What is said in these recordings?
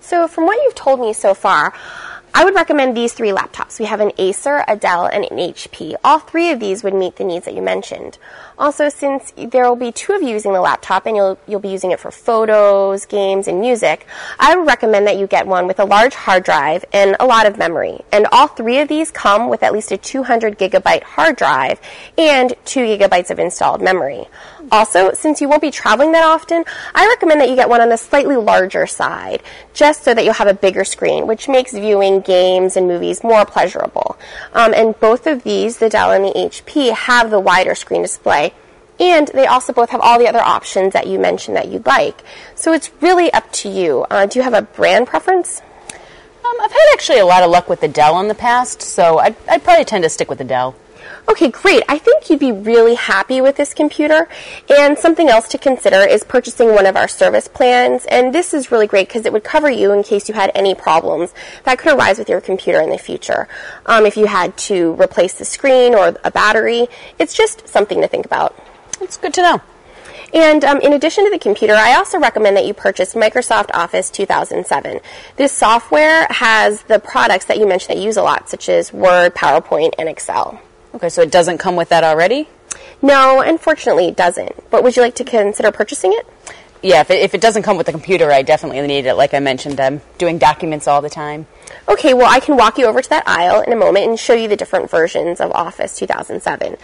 So from what you've told me so far, I would recommend these 3 laptops. We have an Acer, a Dell, and an HP. All 3 of these would meet the needs that you mentioned. Also, since there will be 2 of you using the laptop and you'll be using it for photos, games, and music, I would recommend that you get one with a large hard drive and a lot of memory. And all 3 of these come with at least a 200 gigabyte hard drive and 2 gigabytes of installed memory. Also, since you won't be traveling that often, I recommend that you get one on the slightly larger side, just so that you'll have a bigger screen, which makes viewing games and movies more pleasurable. And both of these, the Dell and the HP, have the wider screen display, and they also both have all the other options that you mentioned that you'd like. So it's really up to you. Do you have a brand preference? I've had actually a lot of luck with the Dell in the past, so I'd probably tend to stick with the Dell. Okay, great. I think you'd be really happy with this computer. And something else to consider is purchasing one of our service plans. And this is really great because it would cover you in case you had any problems that could arise with your computer in the future. If you had to replace the screen or a battery, it's just something to think about. It's good to know. And in addition to the computer, I also recommend that you purchase Microsoft Office 2007. This software has the products that you mentioned that you use a lot, such as Word, PowerPoint, and Excel. Okay, so it doesn't come with that already? No, unfortunately it doesn't. But would you like to consider purchasing it? Yeah, if it doesn't come with the computer, I definitely need it. Like I mentioned, I'm doing documents all the time. Okay, well, I can walk you over to that aisle in a moment and show you the different versions of Office 2007.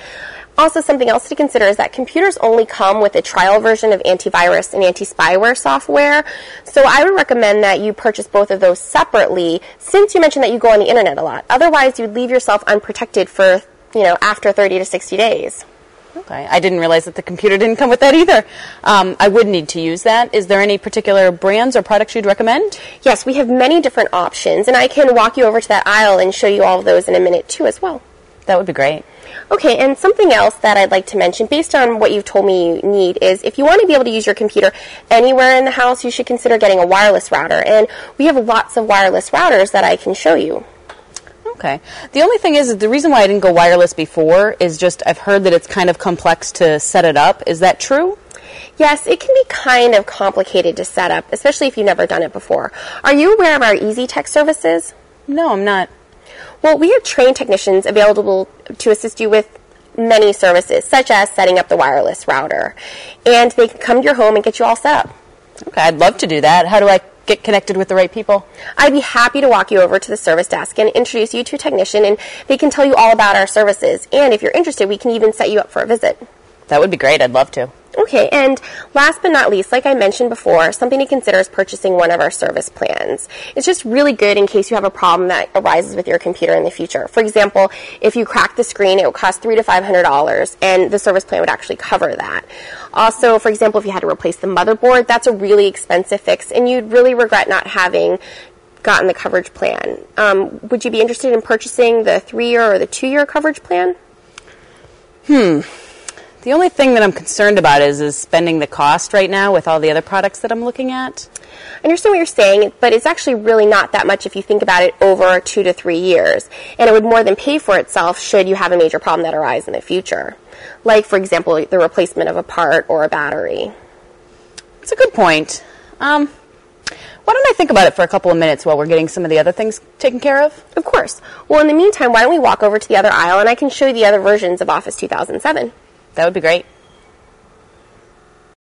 Also, something else to consider is that computers only come with a trial version of antivirus and anti-spyware software. So I would recommend that you purchase both of those separately, since you mentioned that you go on the internet a lot. Otherwise, you'd leave yourself unprotected for, after 30 to 60 days. Okay, I didn't realize that the computer didn't come with that either. I would need to use that. Is there any particular brands or products you'd recommend? Yes, we have many different options, and I can walk you over to that aisle and show you all of those in a minute, too, as well. That would be great. Okay, and something else that I'd like to mention, based on what you've told me you need, is if you want to be able to use your computer anywhere in the house, you should consider getting a wireless router. And we have lots of wireless routers that I can show you. Okay. The only thing is the reason why I didn't go wireless before is just I've heard that it's kind of complex to set it up. Is that true? Yes, it can be kind of complicated to set up, especially if you've never done it before. Are you aware of our EasyTech services? No, I'm not. Well, we have trained technicians available to assist you with many services, such as setting up the wireless router. And they can come to your home and get you all set up. Okay, I'd love to do that. How do I get connected with the right people? I'd be happy to walk you over to the service desk and introduce you to a technician, and they can tell you all about our services. And if you're interested, we can even set you up for a visit. That would be great. I'd love to. Okay, and last but not least, like I mentioned before, something to consider is purchasing one of our service plans. It's just really good in case you have a problem that arises with your computer in the future. For example, if you crack the screen, it would cost $300 to $500, and the service plan would actually cover that. Also, for example, if you had to replace the motherboard, that's a really expensive fix, and you'd really regret not having gotten the coverage plan. Would you be interested in purchasing the 3-year or the 2-year coverage plan? The only thing that I'm concerned about is spending the cost right now with all the other products that I'm looking at. I understand what you're saying, but it's actually really not that much if you think about it over 2 to 3 years. And it would more than pay for itself should you have a major problem that arises in the future. Like, for example, the replacement of a part or a battery. That's a good point. Why don't I think about it for a couple of minutes while we're getting some of the other things taken care of? Of course. Well, in the meantime, why don't we walk over to the other aisle and I can show you the other versions of Office 2007. That would be great.